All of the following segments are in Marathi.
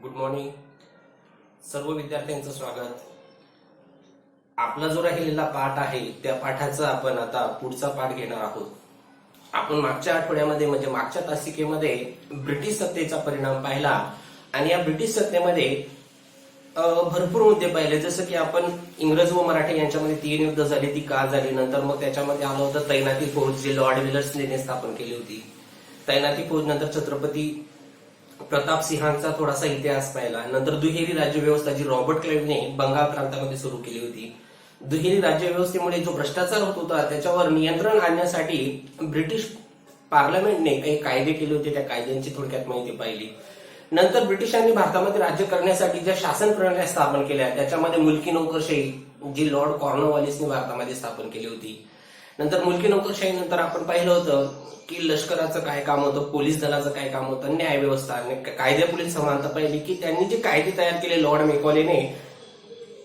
गुड मॉर्निंग सर्व विद्यार्थ्यांचं स्वागत। आपला जो राहिलेला पाठ आहे त्या पाठाचा आपण आता पुढचा पाठ घेणार आहोत। आपण मागच्या आठवड्यामध्ये म्हणजे मागच्या तासिकेमध्ये ब्रिटिश सत्तेचा परिणाम पाहिला आणि या ब्रिटिश सत्तेमध्ये भरपूर मुद्दे पाहिले, जसं की आपण इंग्रज व मराठे यांच्यामध्ये 3 युद्ध झाली, ती का झाली, नंतर मग त्याच्यामध्ये आलं होतं तैनाती फौज जे लॉर्ड विल्सनने स्थापन केली होती। तैनाती फौज नंतर छत्रपती प्रताप सिंहांचा थोडासा इतिहास पाहिला, नंतर दुहेरी राज्यव्यवस्था जी रॉबर्ट क्लाइव्हने बंगाल प्रांतामध्ये सुरू केली होती। दुहेरी राज्यव्यवस्थेमुळे जो भ्रष्टाचार होत होता त्याच्यावर नियंत्रण आणण्यासाठी ब्रिटिश पार्लमेंटने काही कायदे केले होते, त्या कायद्यांची थोडक्यात माहिती पाहिली। नंतर ब्रिटिशांनी भारतामध्ये राज्य करण्यासाठी ज्या शासन प्रणाल्या स्थापन केल्या त्याच्यामध्ये मुलकी नोकरशाही जी लॉर्ड कॉर्नवॉलिसने भारतामध्ये स्थापन केली होती। नंतर मुलकी नोकरशाही नंतर आपण पाहिलं होतं की लष्कराचं काय काम होतं, पोलीस दलाचं काय काम होतं, न्यायव्यवस्था आणि कायद्यापुढील समानता पाहिली की त्यांनी जे कायदे तयार केले लॉर्ड मेकॉलेने,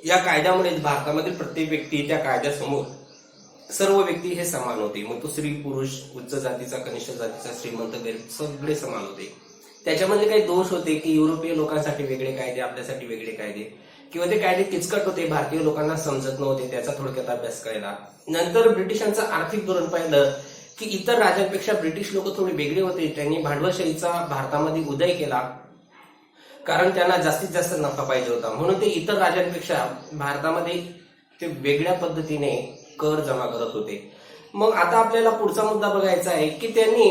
या कायद्यामुळे भारतामधील प्रत्येक व्यक्ती त्या कायद्यासमोर सर्व व्यक्ती हे समान होते। मग तो स्त्री पुरुष, उच्च जातीचा कनिष्ठ जातीचा, श्रीमंत गरीब सगळे समान होते। त्याच्यामध्ये काही दोष होते की युरोपीय लोकांसाठी वेगळे कायदे, आपल्यासाठी वेगळे कायदे, किंवा ते कायदे किचकट होते, भारतीय लोकांना समजत नव्हते, त्याचा थोडक्यात अभ्यास केला। नंतर ब्रिटिशांचं आर्थिक धोरण पाहिलं की इतर राज्यांपेक्षा ब्रिटिश लोक थोडे वेगळे होते। त्यांनी भांडवलशाहीचा भारतामध्ये उदय केला कारण त्यांना जास्तीत जास्त नफा पाहिजे होता, म्हणून ते इतर राज्यांपेक्षा भारतामध्ये ते वेगळ्या पद्धतीने कर जमा करत होते। मग आता आपल्याला पुढचा मुद्दा बघायचा आहे की त्यांनी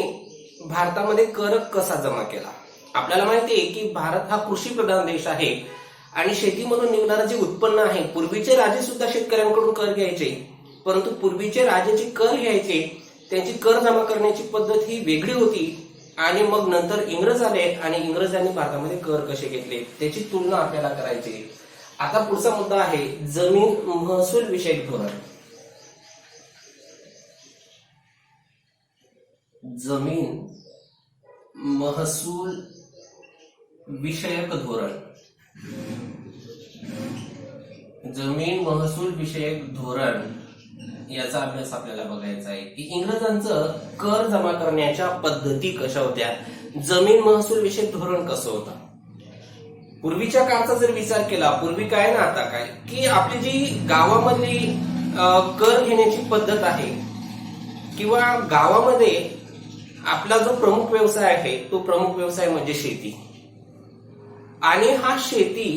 भारतामध्ये कर कसा जमा केला। आपल्याला माहिती आहे की भारत हा कृषी प्रधान देश आहे आणि शेतीमधून निघणारं जे उत्पन्न आहे, पूर्वीचे राजे सुद्धा शेतकऱ्यांकडून कर घ्यायचे, परंतु पूर्वीचे राजे जे कर घ्यायचे त्यांची कर जमा करण्याची पद्धत ही वेगळी होती। आणि मग नंतर इंग्रज आले आणि इंग्रजांनी भारतामध्ये कर कसे घेतले त्याची तुलना आपल्याला करायची। आता पुढचा मुद्दा आहे जमीन महसूल विषयक धोरण। जमीन महसूल विषयक धोरण। जमीन महसूल विषयक धोरण याचा अभ्यास आपल्याला बघायचा आहे की इंग्रजांचं कर जमा करण्याच्या पद्धती कशा होत्या, जमीन महसूल विषयक धोरण कसं होतं। पूर्वीच्या काळाचा जर विचार केला, पूर्वी काय ना आता काय, की आपली जी गावामधली कर घेण्याची पद्धत आहे किंवा गावामध्ये आपला जो प्रमुख व्यवसाय आहे तो प्रमुख व्यवसाय म्हणजे शेती, आणि हा शेती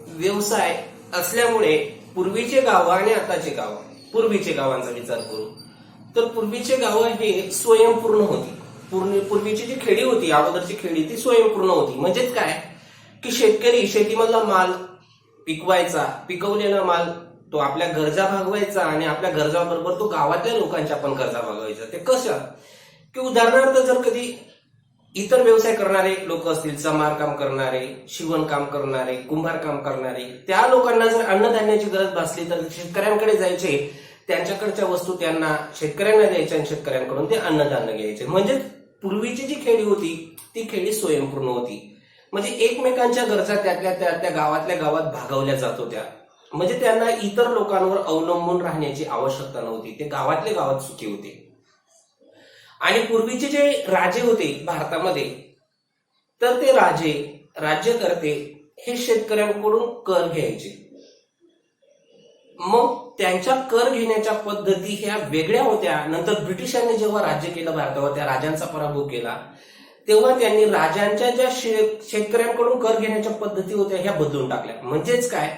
व्यवसाय असल्यामुळे पूर्वीचे गाव आणि आताचे गाव, पूर्वीचे गावांचा विचार करू तर पूर्वीचे गाव हे स्वयंपूर्ण होती। पूर्वीची जी खेडी होती, अगोदरची खेडी, ती स्वयंपूर्ण होती। म्हणजेच काय की शेतकरी शेतीमधला माल पिकवायचा, पिकवलेला माल तो आपल्या गरजा भागवायचा आणि आपल्या गरजाबरोबर तो गावातल्या लोकांच्या पण गरजा भागवायचा। ते कसं की उदाहरणार्थ जर कधी इतर व्यवसाय करणारे लोक असतील, समारकाम करणारे, शिवणकाम करणारे, कुंभारकाम करणारे, त्या लोकांना जर अन्नधान्याची गरज भासली तर शेतकऱ्यांकडे जायचे, त्यांच्याकडच्या वस्तू त्यांना शेतकऱ्यांना द्यायच्या आणि शेतकऱ्यांकडून ते अन्नधान्य घ्यायचे। म्हणजे पूर्वीची जी खेडी होती ती खेडी स्वयंपूर्ण होती, म्हणजे एकमेकांच्या गरजा त्या गावातल्या गावात भागवल्या जात होत्या। म्हणजे त्यांना इतर लोकांवर अवलंबून राहण्याची आवश्यकता नव्हती, ते गावातल्या गावात सुखी होते। आणि पूर्वीचे जे राजे होते भारतामध्ये, तर ते राजे, राज्यकर्ते हे शेतकऱ्यांकडून कर घ्यायचे। मग त्यांच्या कर घेण्याच्या पद्धती ह्या वेगळ्या होत्या। नंतर ब्रिटिशांनी जेव्हा राज्य केलं भारतावर, त्या राजांचा पराभव केला, तेव्हा त्यांनी राजांच्या ज्या शेतकऱ्यांकडून कर घेण्याच्या पद्धती होत्या ह्या बदलून टाकल्या। म्हणजेच काय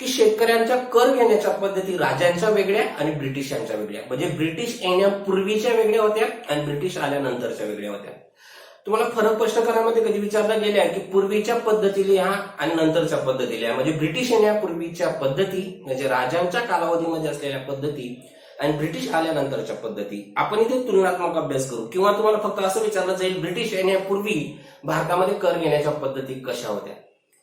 की शेतकऱ्यांच्या कर घेण्याच्या पद्धती राजांच्या वेगळ्या आणि ब्रिटिशांच्या वेगळ्या, म्हणजे ब्रिटिश येण्यापूर्वीच्या वेगळ्या होत्या आणि ब्रिटिश आल्यानंतरच्या वेगळ्या होत्या। तुम्हाला फरक स्पष्ट करण्यामध्ये कधी विचारला गेला की पूर्वीच्या पद्धती लिहा आणि नंतरच्या पद्धती लिहा, म्हणजे ब्रिटिश येण्यापूर्वीच्या पद्धती म्हणजे राजांच्या कालावधीमध्ये असलेल्या पद्धती आणि ब्रिटिश आल्यानंतरच्या पद्धती। आपण इथे तुलनात्मक अभ्यास करू, किंवा तुम्हाला फक्त असं विचारलं जाईल ब्रिटिश येण्यापूर्वी भारतामध्ये कर घेण्याच्या पद्धती कशा होत्या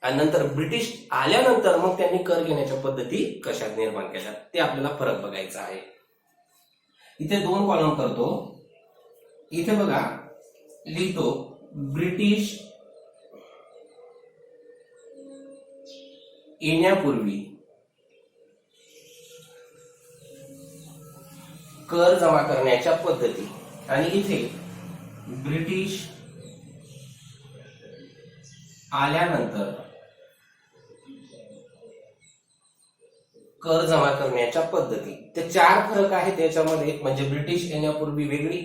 आणि नंतर ब्रिटिश आल्यानंतर मग त्यांनी कर घेण्याच्या पद्धती कशा निर्माण केल्या, ते आपल्याला फरक बघायचा आहे। इथे 2 कॉलम करतो। इथे बघा लिहितो ब्रिटिश येण्यापूर्वी कर जमा करण्याच्या पद्धती, आणि इथे ब्रिटिश आल्यानंतर कर जमा करण्याच्या पद्धती. ते 4 फरक आहेत त्याच्यामध्ये, म्हणजे ब्रिटिश येण्यापूर्वी वेगळी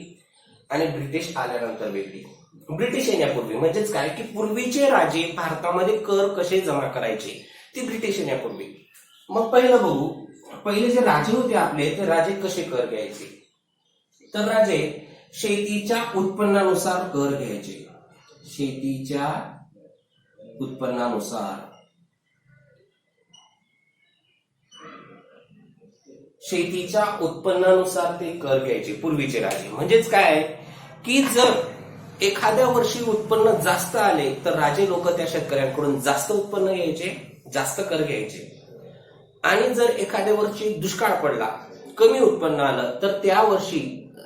आणि ब्रिटिश आल्यानंतर वेगळी. ब्रिटिश येण्यापूर्वी म्हणजेच काय की पूर्वीचे राजे भारतामध्ये कर कसे जमा करायचे, ती ब्रिटिश येण्यापूर्वी. मग पहिलं बघू, पहिले जे राजे होते आपले, ते राजे कसे कर घ्यायचे. तर राजे शेतीच्या उत्पन्नानुसार कर घ्यायचे. शेतीच्या उत्पन्नानुसार ते कर घ्यायचे पूर्वीचे राजे. म्हणजेच काय की जर एखाद्या वर्षी उत्पन्न जास्त आले तर राजे लोक त्या शेतकऱ्यांकडून जास्त उत्पन्न घ्यायचे, जास्त कर घ्यायचे. आणि जर एखाद्या वर्षी दुष्काळ पडला, कमी उत्पन्न आलं, तर त्या वर्षी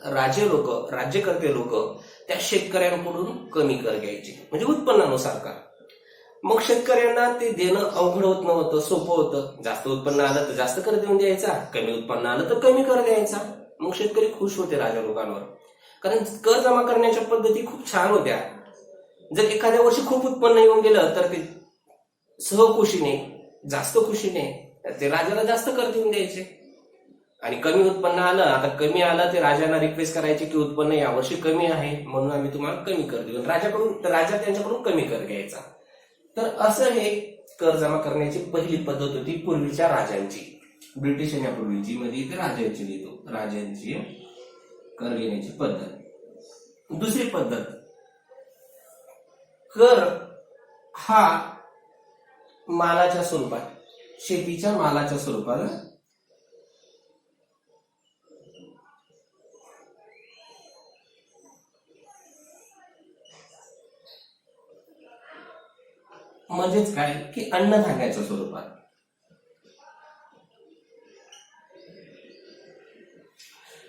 राज्यकर्ते लोक त्या शेतकऱ्यांकडून कमी कर घ्यायचे, म्हणजे उत्पन्नानुसार कर. मग शेतकऱ्यांना ते देणं अवघड होत नव्हतं, सोपं होतं. जास्त उत्पन्न आलं तर जास्त कर देऊन द्यायचा, कमी उत्पन्न आलं तर कमी कर द्यायचा. मग शेतकरी खुश होते राजा लोकांवर, कारण कर जमा करण्याच्या पद्धती खूप छान होत्या. जर एखाद्या वर्षी खूप उत्पन्न येऊन गेलं तर ते सहखुशीने, जास्त खुशीने ते राजाला जास्त कर देऊन द्यायचे. आणि कमी उत्पन्न आलं, आता कमी आलं, ते राजाला रिक्वेस्ट करायचे की उत्पन्न यावर्षी कमी आहे म्हणून आम्ही तुम्हाला कमी कर देऊ. राजा त्यांच्याकडून कमी कर घ्यायचा. तर असं हे कर जमा करण्याची पहिली पद्धत होती पूर्वीच्या राजांची. ब्रिटिश येण्यापूर्वीची म्हणजे इथे राजांची लिहितो, राजांची कर घेण्याची पद्धत. दुसरी पद्धत, कर हा मालाच्या स्वरूपात, शेतीच्या मालाच्या स्वरूपात. म्हणजेच काय की अन्नधान्याच्या स्वरूपात.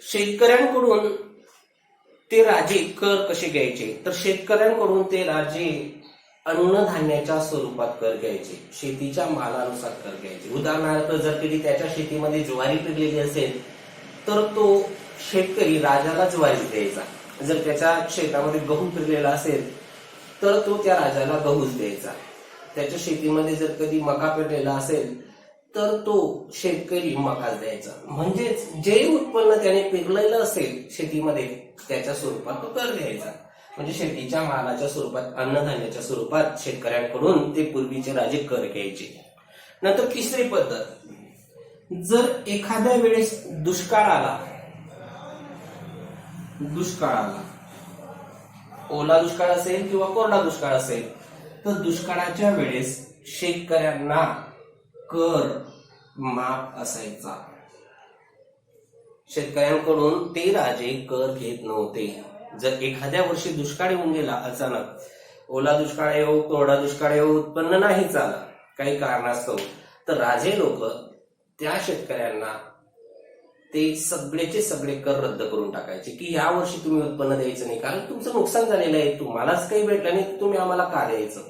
शेतकऱ्यांकडून ते राजे कर कसे घ्यायचे, तर शेतकऱ्यांकडून ते राजे अन्नधान्याच्या स्वरूपात कर घ्यायचे, शेतीच्या मालानुसार कर घ्यायचे. उदाहरणार्थ जर कधी त्याच्या शेतीमध्ये ज्वारी पिकलेली असेल तर तो शेतकरी राजाला ज्वारी द्यायचा. जर त्याच्या शेतामध्ये गहू पिकलेला असेल तर तो त्या राजाला गहूच द्यायचा. त्याच्या शेतीमध्ये जर कधी मका पेरलेला असेल तर तो शेतकरी मकाच द्यायचा. म्हणजेच जे उत्पन्न त्याने पेरलेलं असेल शेतीमध्ये त्याच्या स्वरूपात तो कर द्यायचा. म्हणजे शेतीच्या मालाच्या स्वरूपात, अन्नधान्याच्या स्वरूपात शेतकऱ्यांकडून ते पूर्वीचे राजे कर घ्यायचे. नंतर तिसरी पद्धत, जर एखाद्या वेळेस दुष्काळ आला, ओला दुष्काळ असेल किंवा कोरडा दुष्काळ असेल, तर दुष्काळाच्या वेळेस शेतकऱ्यांना कर माफ असायचा. शेतकऱ्यांकडून ते राजे कर घेत नव्हते. जर एखाद्या वर्षी दुष्काळ येऊन गेला अचानक, ओला दुष्काळ येऊ, कोरडा दुष्काळ येऊ, उत्पन्न नाही झालं काही कारणास्तव, तर राजे लोक त्या शेतकऱ्यांना ते सगळेचे सगळे कर रद्द करून टाकायचे की या वर्षी तुम्ही उत्पन्न द्यायचं नाही, कारण तुमचं नुकसान झालेलं आहे, तुम्हालाच काही भेटलं नाही, तुम्ही आम्हाला का द्यायचं.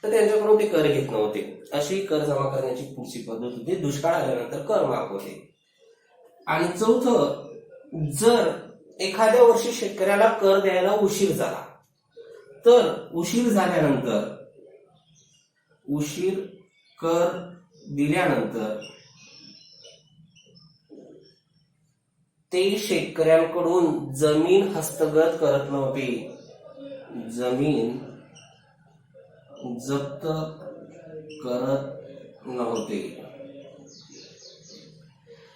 तर त्यांच्याकडून ते कर घेत नव्हते. अशी कर जमा करण्याची पुढची पद्धत होती. दुष्काळ आल्यानंतर कर माफ होते. आणि चौथं, जर एखाद्या वर्षी शेतकऱ्याला कर द्यायला उशीर झाला, तर उशीर कर दिल्यानंतर ते शेतकऱ्यांकडून जमीन हस्तगत करत नव्हते, जमीन जप्त करत नव्हते.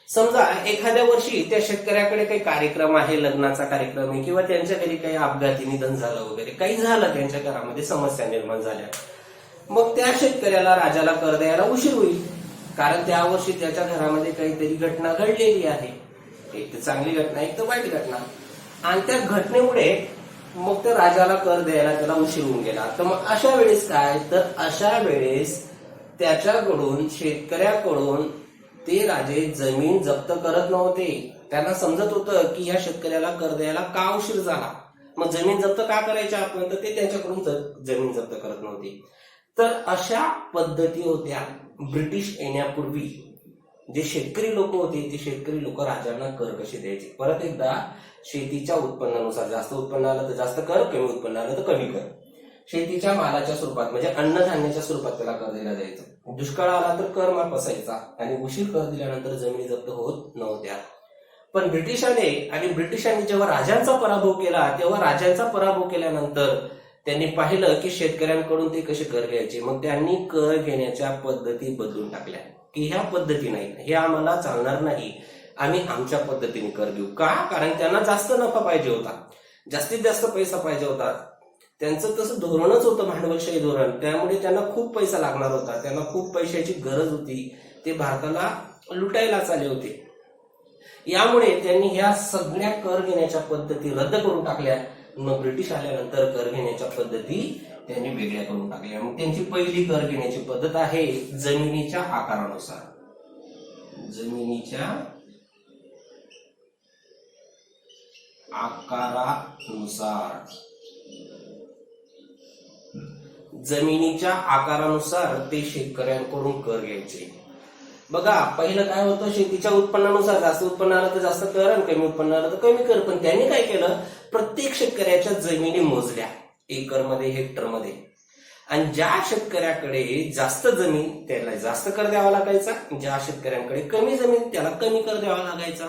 समजा एखाद्या वर्षी त्या शेतकऱ्याकडे काही कार्यक्रम आहे, लग्नाचा कार्यक्रम आहे किंवा त्यांच्या घरी काही अपघाती निधन झालं वगैरे काही झालं, त्यांच्या घरामध्ये समस्या निर्माण झाल्या, मग त्या शेतकऱ्याला राजाला कर द्यायला उशीर होईल, कारण त्या वर्षी त्याच्या घरामध्ये काहीतरी घटना घडलेली आहे, एक तर चांगली घटना, एक तर वाईट घटना, आणि त्या घटनेमुळे मग त्या राजाला कर द्यायला त्याला उशीर होऊन गेला. तर मग अशा वेळेस काय, तर अशा वेळेस त्याच्याकडून, शेतकऱ्याकडून ते राजे जमीन जप्त करत नव्हते. त्यांना समजत होतं की या शेतकऱ्याला कर द्यायला का उशीर झाला, मग जमीन जप्त का करायची आपण, तर ते त्यांच्याकडून जमीन जप्त करत नव्हते. तर अशा पद्धती होत्या ब्रिटिश येण्यापूर्वी. जे शेतकरी लोक होते ते शेतकरी लोक राजांना कर कसे द्यायचे. परत एकदा, शेतीच्या उत्पन्नानुसार, जास्त उत्पन्न आलं तर जास्त कर, कमी उत्पन्न आलं तर कमी कर. शेतीच्या मालाच्या स्वरूपात म्हणजे अन्नधान्याच्या स्वरूपात त्याला कर दिला जायचा. दुष्काळ आला तर कर माफ असायचा आणि उशीर कर दिल्यानंतर जमिनी जप्त होत नव्हत्या. पण ब्रिटिशांनी जेव्हा राजांचा पराभव केला तेव्हा राजांचा पराभव केल्यानंतर त्यांनी पाहिलं की शेतकऱ्यांकडून ते कसे कर घ्यायचे. मग त्यांनी कर घेण्याच्या पद्धती बदलून टाकल्या की ह्या पद्धती नाही, हे आम्हाला चालणार नाही, आम्ही आमच्या पद्धतीने कर घेऊ. का? कारण त्यांना जास्त नफा पाहिजे होता, जास्तीत जास्त पैसा पाहिजे होता. त्यांचं तसं धोरणच होतं भांडवलशाही धोरण. त्यामुळे त्यांना खूप पैसा लागणार होता, त्यांना खूप पैशाची गरज होती, ते भारताला लुटायलाच आले होते. यामुळे त्यांनी ह्या सगळ्या कर घेण्याच्या पद्धती रद्द करून टाकल्या. मग ब्रिटिश आल्यानंतर कर घेण्याच्या पद्धती त्यांनी वेगळ्या करून टाकल्या. मग त्यांची पहिली कर घेण्याची पद्धत आहे जमिनीच्या आकारानुसार. जमिनीच्या आकारानुसार, जमिनीच्या आकारानुसार ते शेतकऱ्यांकडून कर घ्यायचे. बघा, पहिलं काय होतं, शेतीच्या उत्पन्नानुसार जास्त उत्पन्न आलं तर जास्त कर आणि कमी उत्पन्न आलं तर कमी कर. पण त्यांनी काय केलं, प्रत्येक शेतकऱ्याच्या जमिनी मोजल्या एकरमध्ये, हेक्टरमध्ये, आणि ज्या शेतकऱ्याकडे जास्त जमीन त्याला जास्त कर द्यावा लागायचा, ज्या शेतकऱ्यांकडे कमी जमीन त्याला कमी कर द्यावा लागायचा.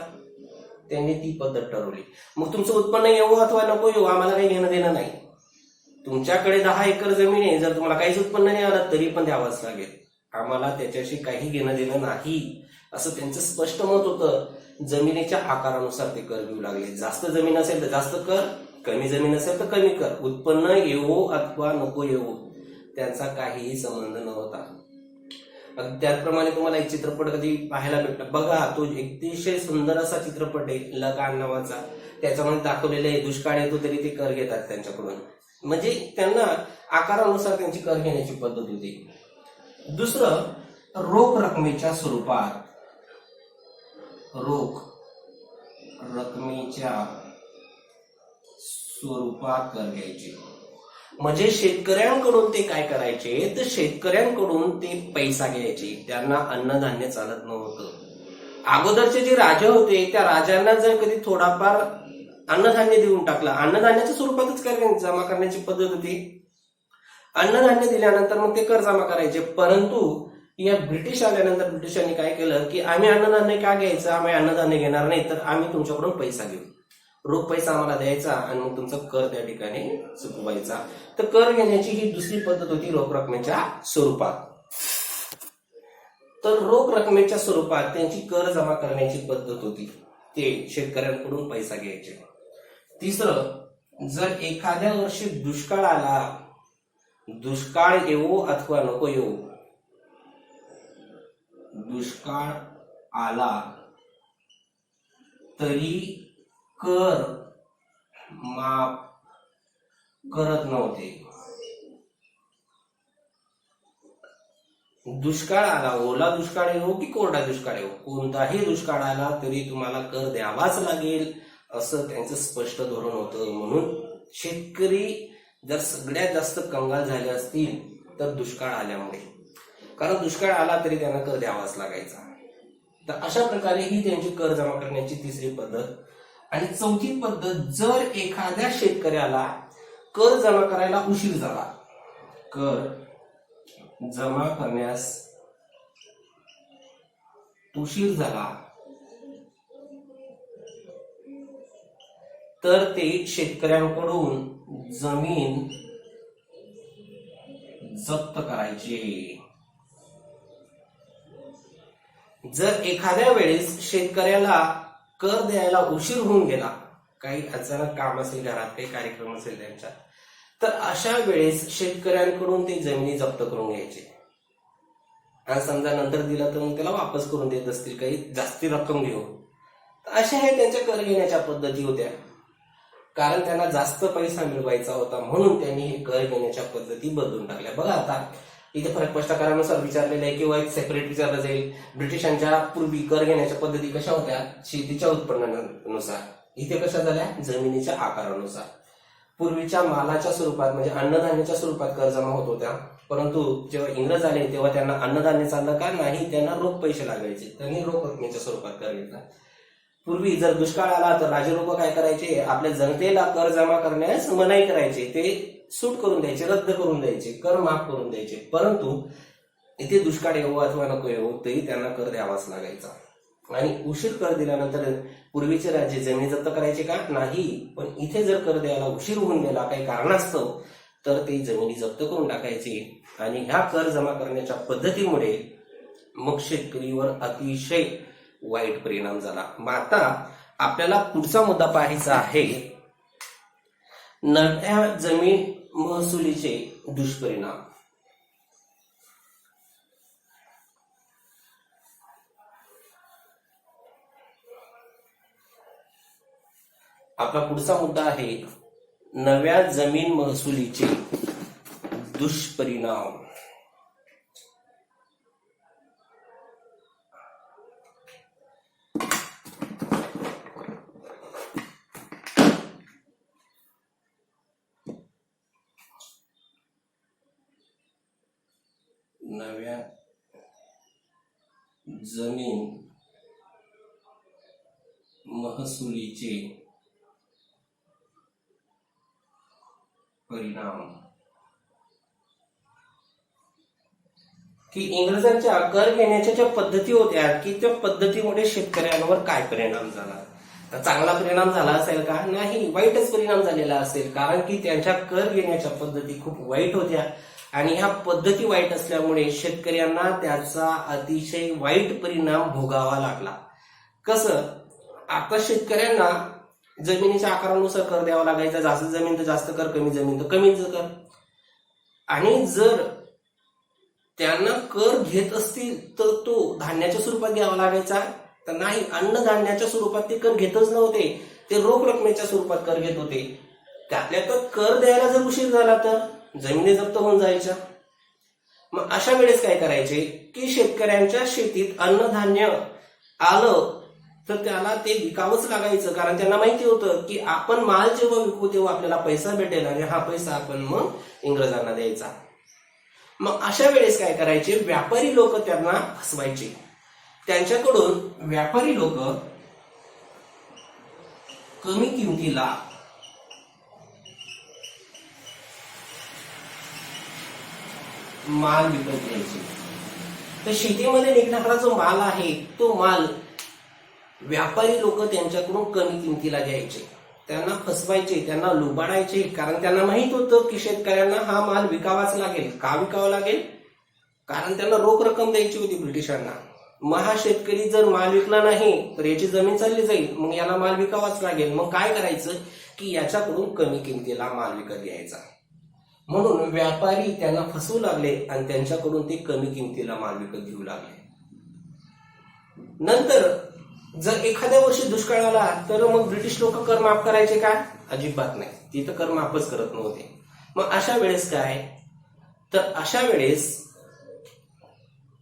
त्यांनी ती पद्धत ठरवली. मग तुमचं उत्पन्न येऊ अथवा नको येऊ आम्हाला काही घेणं देणं नाही. तुमच्याकडे 10 एकर जमीन आहे, जर तुम्हाला काहीच उत्पन्न नाही आलं तरी पण द्यावंच लागेल, आम्हाला त्याच्याशी काही घेणं देणं नाही, असं त्यांचं स्पष्ट मत होतं. जमिनीच्या आकारानुसार ते कर घेऊ लागले. जास्त जमीन असेल तर जास्त कर, कमी जमीन असेल तर कमी कर. उत्पन्न येवो अथवा नको येवो त्यांचा काहीही संबंध नव्हता. त्याचप्रमाणे तुम्हाला एक चित्रपट कधी पाहायला भेटला बघा, तो अतिशय सुंदर असा चित्रपट आहे लगान नावाचा. त्याच्यामध्ये दाखवलेलं आहे दुष्काळ येतो तरी ते कर घेतात त्यांच्याकडून. म्हणजे त्यांना आकारानुसार त्यांची कर घेण्याची पद्धत होती. दुसरं, रोख रकमेच्या स्वरूपात, रोख रकमेच्या स्वरूपात कर घ्यायचे. म्हणजे शेतकऱ्यांकडून ते काय करायचे, तर शेतकऱ्यांकडून ते पैसा घ्यायचे. त्यांना अन्नधान्य चालत नव्हतं. अगोदरचे जे राजे होते त्या राजांना जर कधी थोडाफार अन्नधान्य देऊन टाकला, अन्नधान्याच्या स्वरूपातच कर जमा करण्याची पद्धत होती. अन्नधान्य दिल्यानंतर मग ते कर जमा करायचे. परंतु या ब्रिटिश आल्यानंतर ब्रिटिशांनी काय केलं की आम्ही अन्नधान्य का घ्यायचं, आम्ही अन्नधान्य घेणार नाही, तर आम्ही तुमच्याकडून पैसा घेऊ, रोख पैसा आम्हाला द्यायचा आणि मग तुमचा कर त्या ठिकाणी चुकवायचा. तर कर घेण्याची ही दुसरी पद्धत होती रोख रकमेच्या स्वरूपात. तर रोख रकमेच्या स्वरूपात त्यांची कर जमा करण्याची पद्धत होती, ते शेतकऱ्यांकडून पैसा घ्यायचे. तिसरं, जर एखाद्या वर्षी दुष्काळ आला, दुष्काळ येवो अथवा नको येवो, दुष्काळ आला तरी कर माफ करत नव्हते. दुष्काळ आला, ओला दुष्काळ येवो की कोरडा दुष्काळ येवो, कोणताही दुष्काळ आला तरी तुम्हाला कर द्यावाच लागेल, असं त्यांचं स्पष्ट धोरण होतं. म्हणून शेतकरी जर सगळ्यात जास्त कंगाल झाले असतील तर दुष्काळ आल्यामुळे, कारण दुष्काळ आला तरी त्यांना कर द्यावाच लागायचा. तर अशा प्रकारे ही त्यांची कर जमा करण्याची तिसरी पद्धत. आणि चौथी पद्धत, जर एखाद्या शेतकऱ्याला कर जमा करायला उशीर झाला, कर जमा करण्यास उशीर झाला, तर ते शेतकऱ्यांकडून जमीन जप्त करायची. जर एखाद्या वेळेस शेतकऱ्याला कर द्यायला उशीर होऊन गेला, काही अचानक काम असेल, घरात काही कार्यक्रम असेल त्यांच्या, तर अशा वेळेस शेतकऱ्यांकडून ते जमिनी जप्त करून घ्यायचे. आणि समजा नंतर दिला तर मग त्याला वापस करून देत असतील, काही जास्ती रक्कम घेऊन. अशा हे त्यांच्या कर घेण्याच्या पद्धती होत्या. कारण त्यांना जास्त पैसा मिळवायचा होता म्हणून त्यांनी हे कर घेण्याच्या पद्धती बदलून टाकल्या. बघा आता इथे फरक स्पष्टीकरणानुसार विचारलेला आहे किंवा एक सेपरेट विचारलं जाईल. ब्रिटिशांच्या पूर्वी कर घेण्याच्या पद्धती कशा होत्या, शेतीच्या उत्पन्नानुसार. इथे कशा झाल्या, जमिनीच्या आकारानुसार. पूर्वीच्या मालाच्या स्वरूपात म्हणजे अन्नधान्याच्या स्वरूपात कर जमा होत होत्या. परंतु जेव्हा इंग्रज आले तेव्हा त्यांना अन्नधान्य चाललं का नाही, त्यांना रोख पैसे लागायचे, त्यांनी रोख रकमेच्या स्वरूपात कर घेतला. पूर्वी जर दुष्काळ आला तर राजे लोक काय करायचे, आपल्या जनतेला कर जमा करण्यास मनाई करायचे. ते सूट करून द्यायचे, रद्द करून द्यायचे, कर माफ करून द्यायचे. परंतु इथे दुष्काळ येवो अथवा नको येवो तरी त्यांना कर द्यावाच लागायचा. आणि उशीर कर दिल्यानंतर पूर्वीचे राज्य जमिनी जप्त करायचे का? नाही. पण इथे जर कर द्यायला उशीर होऊन गेला काही कारणास्तव तर ते जमिनी जप्त करून टाकायचे. आणि ह्या कर जमा करण्याच्या पद्धतीमुळे मग शेतकरीवर अतिशय वाईट परिणाम झाला. मग आता आपल्याला पुढचा मुद्दा पाहायचा आहे, नव्या जमीन महसुलीचे दुष्परिणाम. आपला पुढचा मुद्दा आहे नव्या जमीन महसुलीचे दुष्परिणाम. नव्या जमीन महसुलीचे परिणाम. की इंग्रजांच्या कर घेण्याच्या ज्या पद्धती होत्या की त्या पद्धतीमुळे शेतकऱ्यांवर काय परिणाम झाला? तर चांगला परिणाम झाला असेल का? नाही, वाईटच परिणाम झालेला असेल. कारण की त्यांच्या कर घेण्याच्या पद्धती खूप वाईट होत्या आणि ह्या पद्धती वाईट असल्यामुळे शेतकऱ्यांना त्याचा अतिशय वाईट परिणाम भोगावा लागला. कसं? आता शेतकऱ्यांना जमिनीच्या आकारानुसार कर द्यावा लागायचा. जास्त जमीन तर जास्त कर, कमी जमीन तर कमीच कर. आणि जर त्यांना कर घेत असतील तर तो धान्याच्या स्वरूपात द्यावा लागायचा. तर नाही, अन्नधान्याच्या स्वरूपात ते कर घेतच नव्हते, ते रोख रकमेच्या स्वरूपात कर घेत होते. त्यातल्या तर कर द्यायला जर उशीर झाला तर जमिनी जप्त होऊन जायच्या. मग अशा वेळेस काय करायचे की शेतकऱ्यांच्या शेतीत अन्नधान्य आलं तर त्याला ते विकावंच लागायचं. कारण त्यांना माहिती होतं की आपण माल जेव्हा विकू तेव्हा आपल्याला पैसा भेटेल आणि हा पैसा आपण मग इंग्रजांना द्यायचा. मग अशा वेळेस काय करायचे, व्यापारी लोक त्यांना फसवायचे. त्यांच्याकडून व्यापारी लोक कमी किमतीला माल विकत घ्यायचे. तर शेतीमध्ये निघणारा जो माल आहे तो माल व्यापारी लोक त्यांच्याकडून कमी किमतीला घ्यायचे, त्यांना फसवायचे, त्यांना लुबाडायचे. कारण त्यांना माहित होतं की शेतकऱ्यांना हा माल विकावाच लागेल. का विकावा लागेल? कारण त्यांना रोख रक्कम द्यायची होती ब्रिटिशांना. मग हा शेतकरी जर माल विकला नाही तर याची जमीन चालली जाईल, मग याला माल विकावाच लागेल. मग काय करायचं की याच्याकडून कमी किमतीला माल विकत घ्यायचा. म्हणून व्यापारी त्यांना फसवू लागले आणि त्यांच्याकडून ते कमी किमतीला माल विकत घेऊ लागले. नंतर जर एखाद्या वर्षी दुष्काळ आला तर मग ब्रिटिश लोक कर माफ करायचे का? अजिबात नाही, ती तर कर माफच करत नव्हते. मग अशा वेळेस काय, तर अशा वेळेस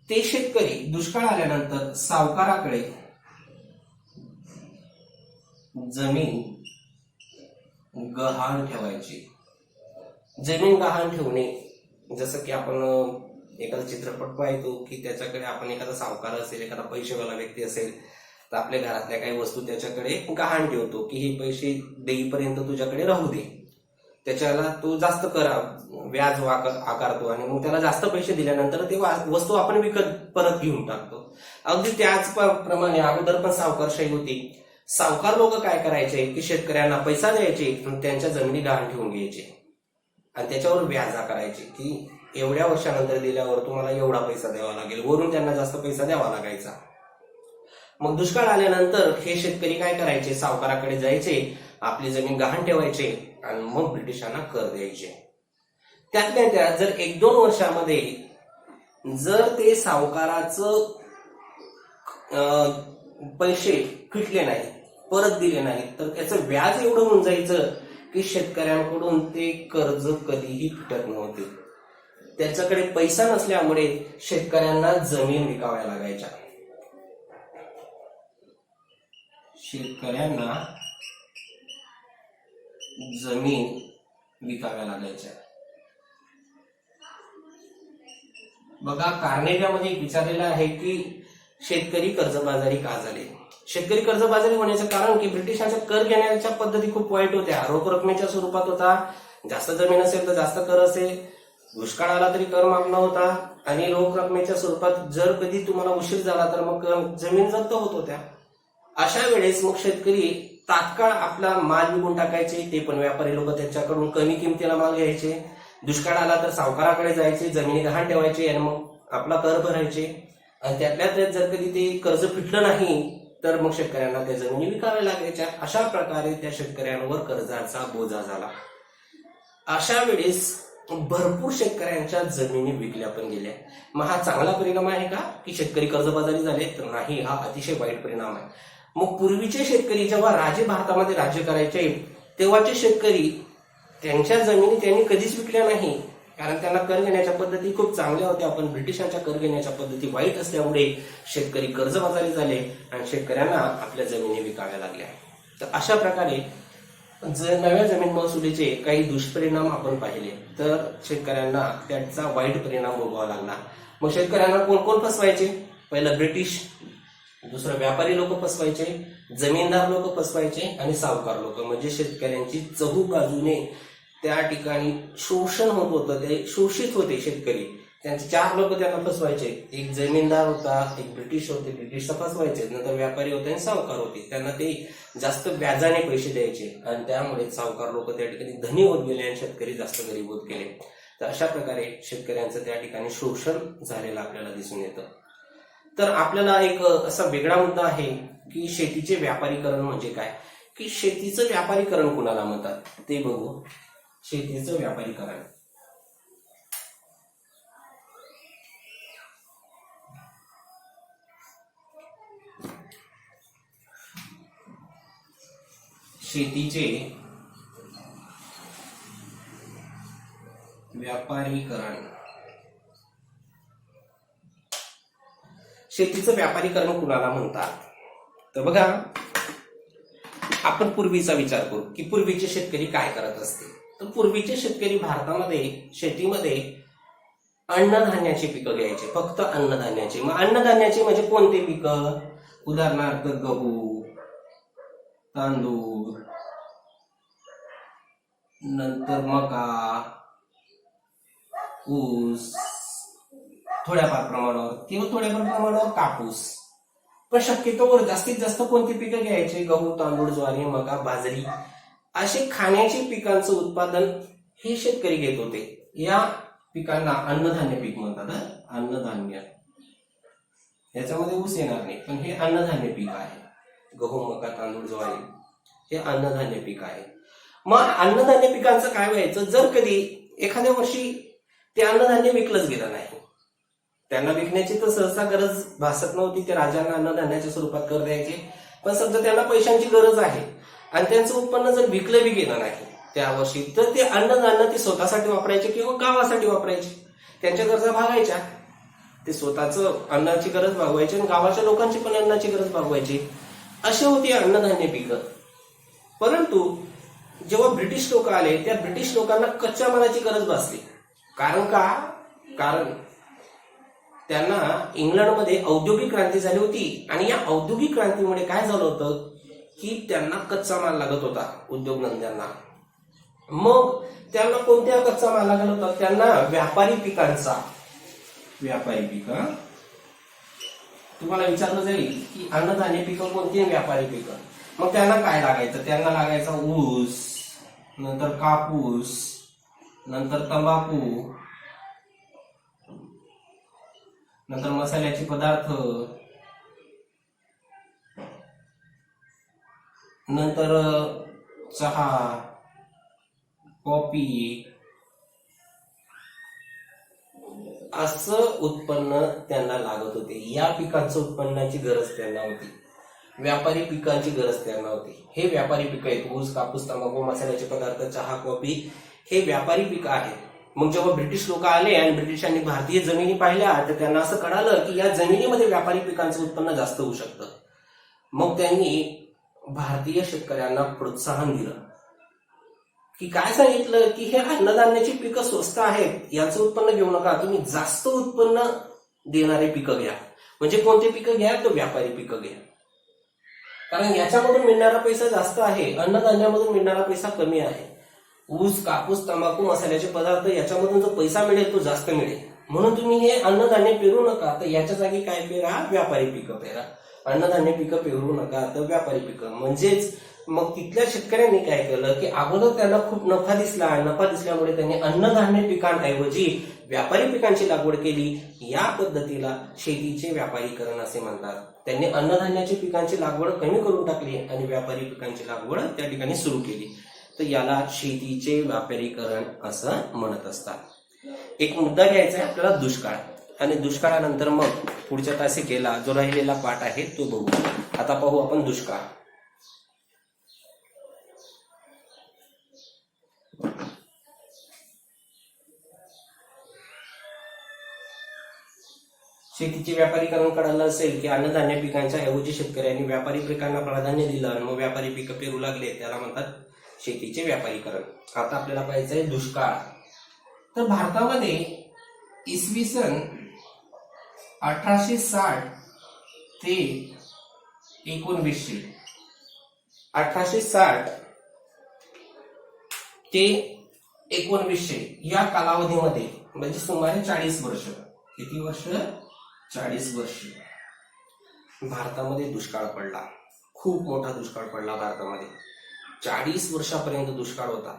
ते शेतकरी दुष्काळ आल्यानंतर सावकाराकडे जमीन गहाण ठेवायची. जमीन गहाण ठेवणे, जसं की आपण एखादा चित्रपट पाहतो की त्याच्याकडे आपण एखादा सावकार असेल, एखादा पैसेवाला व्यक्ती असेल तर आपल्या घरातल्या काही वस्तू त्याच्याकडे गहाण ठेवतो की हे पैसे देईपर्यंत तुझ्याकडे राहू दे. त्याच्याला तो जास्त व्याज आकारतो आणि मग त्याला जास्त पैसे दिल्यानंतर ते वस्तू आपण विकत परत घेऊन टाकतो. अगदी त्याचप्रमाणे अगोदर पण सावकारशाही होती. सावकार लोक काय करायचे की शेतकऱ्यांना पैसा द्यायचे आणि त्यांच्या जमिनी गहाण ठेवून घ्यायचे आणि त्याच्यावर व्याज आकारायचे की एवढ्या वर्षानंतर दिल्यावर तुम्हाला एवढा पैसा द्यावा लागेल. वरून त्यांना जास्त पैसा द्यावा लागायचा. मग दुष्काळ आल्यानंतर हे शेतकरी काय करायचे, सावकाराकडे जायचे, आपली जमीन गहाण ठेवायचे आणि मग ब्रिटिशांना कर द्यायचे. त्यातल्या त्यात जर 1-2 वर्षामध्ये जर ते सावकाराचं पैसे फिटले नाही, परत दिले नाही, तर त्याचं व्याज एवढं होऊन जायचं की शेतकऱ्यांकडून ते कर्ज कधीही फिटत नव्हते. त्याच्याकडे पैसा नसल्यामुळे शेतकऱ्यांना जमीन विकाव्या लागायच्या. शेतकऱ्यांना जमीन विकाव्या लागायच्या. बघा, कार्नेगियामध्ये एक विचारलेलं आहे की शेतकरी कर्जबाजारी का झाले. शेतकरी कर्जबाजारी होण्याचं कारण की ब्रिटिशांच्या कर घेण्याच्या पद्धती खूप वाईट होत्या. रोख रकमेच्या स्वरूपात होता जास्त जमीन असेल तर जास्त कर असेल, दुष्काळ आला तरी कर माफ नव्हता, आणि रोख रकमेच्या स्वरूपात जर कधी तुम्हाला उशीर झाला तर मग जमीन जप्त होत होत्या. अशा वेळेस मग शेतकरी तात्काळ आपला माल विकून टाकायचे, ते पण व्यापारी लोक त्यांच्याकडून कमी किमतीला माल घ्यायचे. दुष्काळ आला तर सावकाराकडे जायचे, जमिनी गहाण ठेवायचे आणि मग आपला कर भरायचे. आणि त्यातल्या त्यात जर कधी ते कर्ज फिटलं नाही तर मग शेतकऱ्यांना त्या जमिनी विकाव्या लागायच्या. अशा प्रकारे त्या शेतकऱ्यांवर कर्जाचा बोजा झाला. अशा वेळेस भरपूर शेतकऱ्यांच्या जमिनी विकल्या पण गेल्या. मग हा चांगला परिणाम आहे का की शेतकरी कर्जबाजारी झाले? तर नाही, हा अतिशय वाईट परिणाम आहे. मग पूर्वीचे शेतकरी जेव्हा राजे भारतामध्ये राज्य करायचे तेव्हाचे शेतकरी त्यांच्या जमिनी त्यांनी कधीच विकल्या नाही, कारण त्यांना कर घेण्याच्या पद्धती खूप चांगल्या होत्या. पण ब्रिटिशांच्या कर घेण्याच्या पद्धती वाईट असल्यामुळे शेतकरी कर्जबाजारी झाले आणि शेतकऱ्यांना आपल्या जमिनी विकाव्या लागल्या. तर अशा प्रकारे नव्या जमीन महसुलीचे काही दुष्परिणाम आपण पाहिले, तर शेतकऱ्यांना त्याचा वाईट परिणाम भोगावा लागला. मग शेतकऱ्यांना कोण कोण फसवायचे? पहिलं ब्रिटिश, दुसरं व्यापारी लोक फसवायचे, जमीनदार लोक फसवायचे आणि सावकार लोक. म्हणजे शेतकऱ्यांची चहू बाजूने त्या ठिकाणी शोषण होत होतं, ते शोषित होते शेतकरी. त्यांचे चार लोक त्यांना फसवायचे. एक जमीनदार होता, एक ब्रिटिश होते, ब्रिटिशला फसवायचे, नंतर व्यापारी होते आणि सावकार होते. त्यांना ते जास्त व्याजाने पैसे द्यायचे आणि त्यामुळे सावकार लोक त्या ठिकाणी धनी होत गेले आणि शेतकरी जास्त गरीब होत गेले. तर अशा प्रकारे शेतकऱ्यांचं त्या ठिकाणी शोषण झालेलं आपल्याला दिसून येतं. तर आपल्याला एक असा वेगळा मुद्दा आहे की शेतीचे व्यापारीकरण म्हणजे काय, की शेतीचं व्यापारीकरण कुणाला म्हणतात ते बघू. शेतीचं व्यापारीकरण, शेतीचे व्यापारीकरण, शेतीचं व्यापारीकरण कुणाला म्हणतात? तर बघा, आपण पूर्वीचा विचार करू की पूर्वीचे शेतकरी काय करत असते. तर पूर्वीचे शेतकरी भारतामध्ये शेतीमध्ये अन्नधान्याची पिकं घ्यायचे, फक्त अन्नधान्याची. मग अन्नधान्याची म्हणजे कोणते पिकं? उदाहरणार्थ गहू, तांदूळ, नंतर मका, ऊस, थोड्याफार प्रमाणावर किंवा थोड्याफार प्रमाणावर कापूस. पण शक्यतोवर जास्तीत जास्त कोणती पिकं घ्यायची? गहू, तांदूळ, ज्वारी, मका, बाजरी असे खाण्याची पिकांचं उत्पादन हे शेतकरी घेत होते. या पिकांना अन्नधान्य पीक म्हणतात. अन्नधान्य, याच्यामध्ये ऊस येणार नाही, पण हे अन्नधान्य पीक आहे. गहू, मका, तांदूळ, ज्वारी हे अन्नधान्य पीक आहे. मग अन्नधान्य पिकांचं काय व्हायचं? जर कधी एखाद्या वर्षी ते अन्नधान्य विकलंच गेलं नाही, त्यांना विकण्याची तर सहसा गरज भासत नव्हती, ते राजांना अन्नधान्याच्या स्वरूपात कर द्यायचे. पण समजा त्यांना पैशांची गरज आहे आणि त्यांचं उत्पन्न जर विकलं बी गेलं नाही त्या वर्षी, तर ते अन्नधान्य ते स्वतःसाठी वापरायचे किंवा गावासाठी वापरायचे. त्यांच्या गरजा भागायच्या, ते स्वतःचं अन्नाची गरज भागवायची आणि गावाच्या लोकांची पण अन्नाची गरज भागवायची. अशी होती अन्नधान्य पिकं. परंतु जेव्हा ब्रिटिश लोक आले, त्या ब्रिटिश लोकांना कच्च्या मालाची गरज भासली. कारण का? कारण त्यांना इंग्लंडमध्ये औद्योगिक क्रांती झाली होती आणि या औद्योगिक क्रांतीमुळे काय झालं होतं की त्यांना कच्चा माल लागत होता उद्योगधंद्यांना. मग त्यांना कोणत्या कच्चा माल लागत होता? त्यांना व्यापारी पिकांचा. व्यापारी पिकं, तुम्हाला विचारलं जाईल की अन्नधान्य पिकं कोणती, व्यापारी पिकं. मग त्यांना काय लागायचं? त्यांना लागायचा ऊस, नंतर कापूस, नंतर तंबाखू, नंतर मसाल्याचे पदार्थ, नंतर चहा, कॉफी, असं उत्पन्न त्यांना लागत होते. या पिकांचं उत्पन्नाची गरज त्यांना होती, व्यापारी पिकांची गरज त्यांना होती. हे व्यापारी पिकं आहेत. ऊस, कापूस, तंबाखू, मसाल्याचे पदार्थ, चहा, कॉफी हे व्यापारी पिकं आहेत. मग जेव्हा ब्रिटिश लोक आले आणि ब्रिटिशांनी भारतीय जमिनी पाहिल्या, तर त्यांना असं कळालं की या जमिनीमध्ये व्यापारी पिकांचं उत्पन्न जास्त होऊ शकतं. मग त्यांनी भारतीय शेतकऱ्यांना प्रोत्साहन दिलं की काय सांगितलं की हे अन्नधान्याची पिकं स्वस्त आहेत, याचं उत्पन्न घेऊ नका, तुम्ही जास्त उत्पन्न देणारे पिकं घ्या. म्हणजे कोणते पिकं घ्या? तर व्यापारी पिकं घ्या. कारण याच्यामधून मिळणारा पैसा जास्त आहे, अन्नधान्यामधून मिळणारा पैसा कमी आहे. ऊस, कापूस, तंबाखू, मसाल्याचे पदार्थ याच्यामधून जो पैसा मिळेल तो जास्त मिळेल, म्हणून तुम्ही हे अन्नधान्य पेरू नका, तर याच्या जागी काय पेरा, व्यापारी पिकं पेरा. अन्नधान्य पिकं पेरू नका तर व्यापारी पिकं. म्हणजेच मग तिथल्या शेतकऱ्यांनी काय केलं की अगोदर त्यांना खूप नफा दिसल्यामुळे त्यांनी अन्नधान्य पिकांऐवजी व्यापारी पिकांची लागवड केली. या पद्धतीला शेतीचे व्यापारीकरण असे म्हणतात. त्यांनी अन्नधान्याची पिकांची लागवड कमी करून टाकली आणि व्यापारी पिकांची लागवड त्या ठिकाणी सुरू केली. तर याला शेतीचे व्यापारीकरण असं म्हणत असतात. एक मुद्दा घ्यायचा आहे आपल्याला, दुष्काळ. आणि दुष्काळानंतर मग पुढच्या तासिकेला जो राहिलेला पाठ आहे तो बघू. आता पाहू आपण दुष्काळ. शेतीचे व्यापारीकरण कळालं असेल की अन्नधान्य पिकांच्या ऐवजी शेतकऱ्यांनी व्यापारी पिकांना प्राधान्य दिलं आणि मग व्यापारी पिकं पेरू लागले, त्याला म्हणतात शेतीचे व्यापारीकरण. आता आपल्याला पाहायचं आहे दुष्काळ. तर भारतामध्ये इसवी सन 1860 ते 1900, 1860 ते 1900 या कालावधीमध्ये म्हणजे सुमारे 40 वर्ष. किती वर्ष? 40 वर्ष भारतामध्ये दुष्काळ पडला. खूप मोठा दुष्काळ पडला भारतामध्ये. 40 वर्षापर्यंत दुष्काळ होता.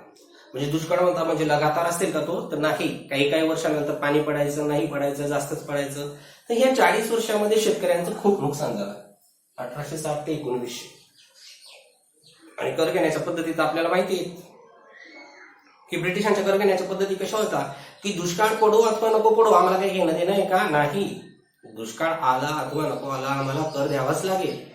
म्हणजे दुष्काळ होता म्हणजे लगातार असेल का तो? तर नाही. काही वर्षानंतर पाणी पडायचं, नाही पडायचं, जास्तच पडायचं. तर या 40 वर्षामध्ये शेतकऱ्यांचं खूप नुकसान झालं. 1860 ते 1900. आणि कर घेण्याच्या पद्धतीत आपल्याला माहिती आहे की ब्रिटिशांच्या कर घेण्याच्या पद्धती कशा होता की दुष्काळ पडो अथवा नको पडो, आम्हाला काही घेणं देणं आहे का? नाही. दुष्काळ आला अथवा नको आला, आम्हाला कर द्यावाच लागेल.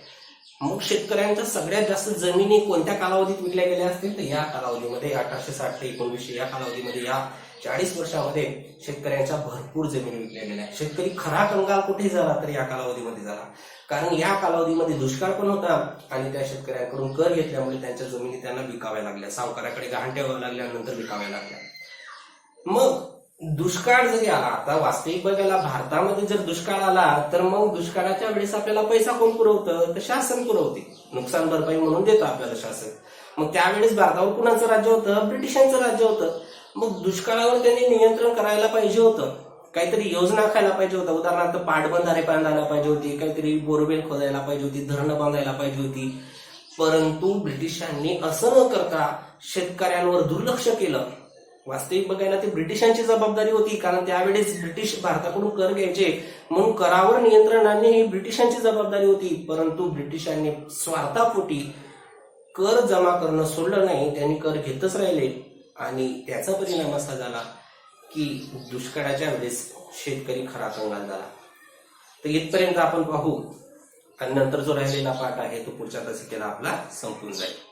मग शेतकऱ्यांच्या सगळ्यात जास्त जमिनी कोणत्या कालावधीत विकल्या गेल्या असतील तर या कालावधीमध्ये 1860 ते 1900 या कालावधीमध्ये, या 40 वर्षामध्ये शेतकऱ्यांच्या भरपूर जमिनी विकल्या गेल्या. शेतकरी खरा कंगाल कुठे झाला तर या कालावधीमध्ये झाला. कारण या कालावधीमध्ये दुष्काळ पण होता आणि त्या शेतकऱ्यांकडून कर घेतल्यामुळे त्यांच्या जमिनी त्यांना विकाव्या लागल्या, सावकाराकडे गहाण ठेवाव्या लागल्या, नंतर विकाव्या लागल्या. मग दुष्काळ जरी आला, आता वास्तविक बघायला भारतामध्ये जर दुष्काळ आला तर मग दुष्काळाच्या वेळेस आपल्याला पैसा कोण पुरवतं? तर शासन पुरवते. नुकसान भरपाई म्हणून देतं आपल्याला शासन. मग त्यावेळेस भारतावर कुणाचं राज्य होतं? ब्रिटिशांचं राज्य होतं. मग दुष्काळावर त्यांनी नियंत्रण करायला पाहिजे होतं. काहीतरी योजना आखायला पाहिजे होतं. उदाहरणार्थ पाटबंधारे बांधायला पाहिजे होती, काहीतरी बोरवेल खोदायला पाहिजे होती, धरणं बांधायला पाहिजे होती. परंतु ब्रिटिशांनी असं न करता शेतकऱ्यांवर दुर्लक्ष केलं. वास्तविक बघायला ती ब्रिटिशांची जबाबदारी होती, कारण त्यावेळेस ब्रिटिश भारताकडून कर घ्यायचे, म्हणून करावर नियंत्रण आणणे ही ब्रिटिशांची जबाबदारी होती. परंतु ब्रिटिशांनी स्वार्थापोटी कर जमा करणं सोडलं नाही, त्यांनी कर घेतच राहिले आणि त्याचा परिणाम असा झाला की दुष्काळाच्या वेळेस शेतकरी खरा कंगाल झाला. तर इथपर्यंत आपण पाहू आणि नंतर जो राहिलेला पाठ आहे तो पुढच्या तासिकेला आपला संपून जाईल.